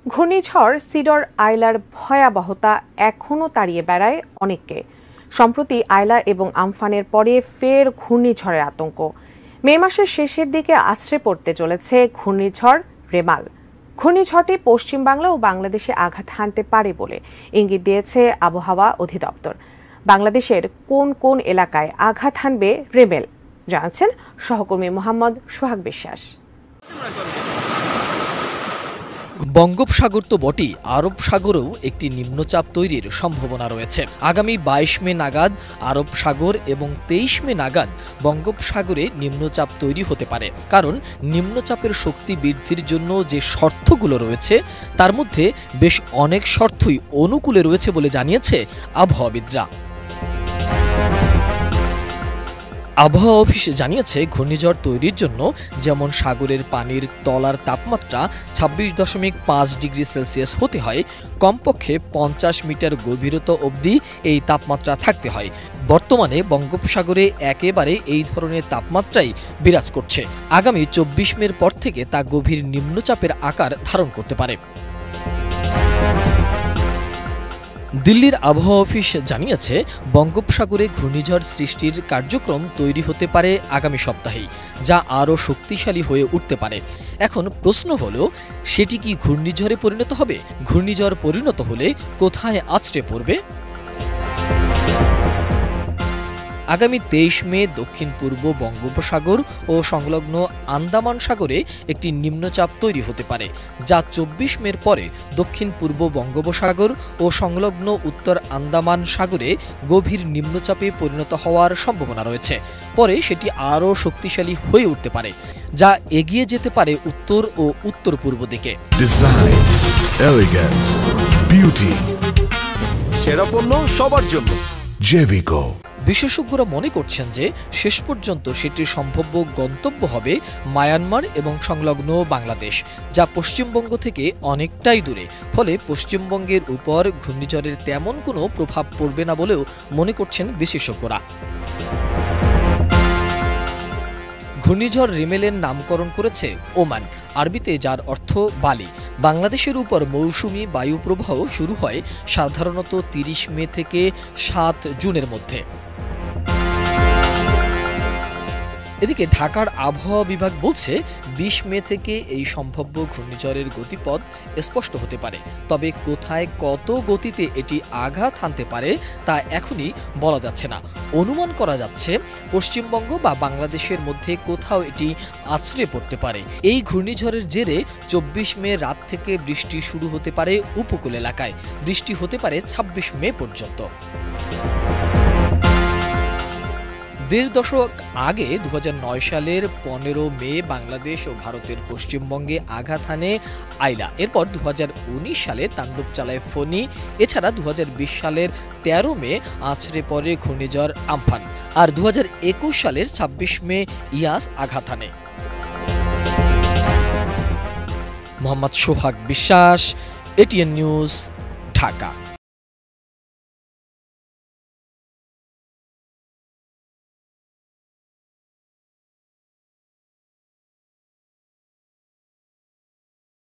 ঘূর্ণিঝড় সিডর আইলার ভয়াবহতা এখনও তাড়িয়ে বেড়ায় অনেককে। সম্প্রতি আইলা এবং আমফানের পরে ফের ঘূর্ণিঝড়ের আতঙ্ক। মে মাসের শেষের দিকে আছড়ে পড়তে চলেছে ঘূর্ণিঝড় রেমাল। ঘূর্ণিঝড়টি পশ্চিম বাংলা ও বাংলাদেশে আঘাত হানতে পারে বলে ইঙ্গিত দিয়েছে আবহাওয়া অধিদপ্তর। বাংলাদেশের কোন কোন এলাকায় আঘাত হানবে রেমেল জানাচ্ছেন সহকর্মী মোহাম্মদ সোহাগ বিশ্বাস। বঙ্গোপসাগর তো বটেই, আরব সাগরেও একটি নিম্নচাপ তৈরির সম্ভাবনা রয়েছে। আগামী ২২ মে নাগাদ আরব সাগর এবং ২৩ মে নাগাদ বঙ্গোপসাগরে নিম্নচাপ তৈরি হতে পারে। কারণ নিম্নচাপের শক্তি বৃদ্ধির জন্য যে শর্তগুলো রয়েছে তার মধ্যে বেশ অনেক শর্তই অনুকূলে রয়েছে বলে জানিয়েছে আবহাওয়াবিদরা। আবহাওয়া অফিস জানিয়েছে, ঘূর্ণিঝড় তৈরির জন্য যেমন সাগরের পানির তলার তাপমাত্রা ২৬.৫ ডিগ্রি সেলসিয়াস হতে হয়, কমপক্ষে ৫০ মিটার গভীরতা অবধি এই তাপমাত্রা থাকতে হয়। বর্তমানে বঙ্গোপসাগরে একেবারে এই ধরনের তাপমাত্রাই বিরাজ করছে। আগামী ২৪ মের পর থেকে তা গভীর নিম্নচাপের আকার ধারণ করতে পারে। দিল্লির আবহাওয়া অফিস জানিয়েছে, বঙ্গোপসাগরে ঘূর্ণিঝড় সৃষ্টির কার্যক্রম তৈরি হতে পারে আগামী সপ্তাহেই, যা আরও শক্তিশালী হয়ে উঠতে পারে। এখন প্রশ্ন হলো, সেটি কি ঘূর্ণিঝড়ে পরিণত হবে? ঘূর্ণিঝড় পরিণত হলে কোথায় আছড়ে পড়বে? আগামী ২৩ মে দক্ষিণ পূর্ব বঙ্গোপসাগর ও সংলগ্ন আন্দামান সাগরে একটি নিম্নচাপ তৈরি হতে পারে, যা ২৪ মের পরে দক্ষিণ পূর্ব বঙ্গোপসাগর ও সংলগ্ন উত্তর আন্দামান সাগরে গভীর নিম্নচাপে পরিণত হওয়ার সম্ভাবনা রয়েছে। পরে সেটি আরও শক্তিশালী হয়ে উঠতে পারে, যা এগিয়ে যেতে পারে উত্তর ও উত্তর পূর্ব দিকে। ডিজাইন, এলিগেন্স, বিউটি, সেরা পণ্য সবার জন্য জেভিকো। বিশেষজ্ঞরা মনে করছেন যে শেষ পর্যন্ত সেটির সম্ভাব্য গন্তব্য হবে মায়ানমার এবং সংলগ্ন বাংলাদেশ, যা পশ্চিমবঙ্গ থেকে অনেকটাই দূরে। ফলে পশ্চিমবঙ্গের উপর ঘূর্ণিঝড়ের তেমন কোনো প্রভাব পড়বে না বলেও মনে করছেন বিশেষজ্ঞরা। ঘূর্ণিঝড় রিমেলের নামকরণ করেছে ওমান, আরবিতে যার অর্থ বালি। বাংলাদেশের উপর মৌসুমি বায়ুপ্রবাহ শুরু হয় সাধারণত ৩০ মে থেকে ৭ জুনের মধ্যে। এদিকে ঢাকার আবহাওয়া বিভাগ বলছে, ২০ মে থেকে এই সম্ভাব্য ঘূর্ণিঝড়ের গতিপথ স্পষ্ট হতে পারে। তবে কোথায় কত গতিতে এটি আঘাত হানতে পারে তা এখনই বলা যাচ্ছে না। অনুমান করা যাচ্ছে, পশ্চিমবঙ্গ বা বাংলাদেশের মধ্যে কোথাও এটি আছড়ে পড়তে পারে। এই ঘূর্ণিঝড়ের জেরে ২৪ মে রাত থেকে বৃষ্টি শুরু হতে পারে উপকূল এলাকায়। বৃষ্টি হতে পারে ২৬ মে পর্যন্ত। ১.৫ দশক আগে ২০০৯ সালের ১৫ মে বাংলাদেশ ও ভারতের পশ্চিমবঙ্গে আঘাত হানে আইলা। এরপর ২০১৯ সালে তাণ্ডব চালায় ফণী। এছাড়া ২০২০ সালের ১৩ মে আছড়ে পড়ে ঘূর্ণিঝড় আমফান। আর ২০২১ সালের ২৬ মে ইয়াস আঘাত হানে। মোহাম্মদ সোহাগ বিশ্বাস, এটিএন নিউজ, ঢাকা।